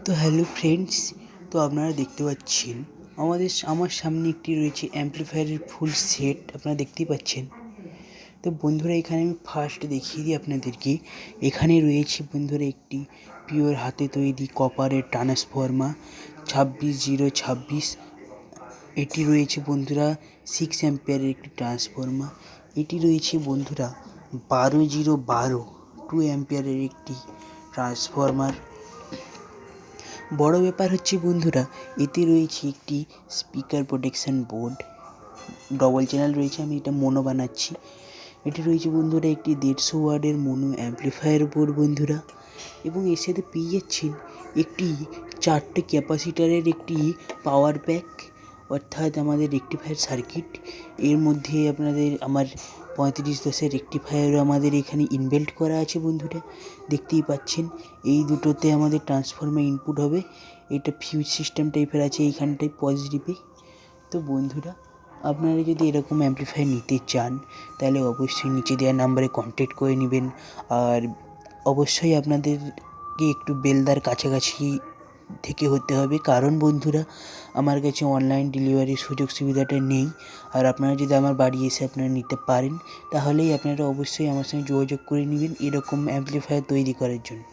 তো hello friends, তো আপনারা দেখতে পাচ্ছেন আমার সামনে একটি রয়েছে অ্যাম্পলিফায়ারের ফুল সেট। আপনারা দেখতেই পাচ্ছেন। তো বন্ধুরা, এখানে আমি ফার্স্ট দেখিয়ে দিই আপনাদেরকে। এখানে রয়েছে বন্ধুরা একটি পিওর হাতে তৈরি কপারের ট্রান্সফর্মার 26026। এটি রয়েছে বন্ধুরা 6 অ্যাম্পিয়ারের একটি ট্রান্সফর্মার। এটি রয়েছে বন্ধুরা 12012 2 অ্যাম্পিয়ারের একটি ট্রান্সফর্মার। বড় ব্যাপার হচ্ছে বন্ধুরা, এতে রয়েছে একটি speaker protection board, double channel রয়েছে। আমি এটা মোনো বানাচ্ছি। এটি রয়েছে বন্ধুরা একটি 150 ওয়াটের মোনো অ্যাম্পলিফায়ার বোর্ড বন্ধুরা, এবং এর সাথে পেয়ে যাচ্ছেন একটি 4টে ক্যাপাসিটারের একটি পাওয়ার ব্যাক, অর্থাৎ আমাদের রেকটিফায়ার সার্কিট। এর মধ্যে আপনাদের আমার 3510 রেকটিফায়ারও আমাদের এখানে ইনবিল্ট করা আছে বন্ধুরা, দেখতেই পাচ্ছেন। এই দুটোতে আমাদের ট্রান্সফর্মার ইনপুট হবে। এটা ফিউজ সিস্টেম টাইপের আছে এইখানটায় পজিটিভে। তো বন্ধুরা, আপনারা যদি এরকম অ্যাম্পলিফায়ার নিতে চান তাহলে অবশ্যই নিচে দেওয়া নাম্বারে কন্ট্যাক্ট করে নেবেন। আর অবশ্যই আপনাদেরকে একটু বেলদার কাছাকাছি থেকে হতে হবে, কারণ বন্ধুরা আমার কাছে অনলাইন ডেলিভারির সুযোগ সুবিধাটা নেই। আর আপনারা যদি আমার বাড়ি এসে আপনারা নিতে পারেন তাহলেই আপনারা অবশ্যই আমার সঙ্গে যোগাযোগ করে নেবেন এরকম অ্যাম্পলিফায়ার তৈরি করার জন্য।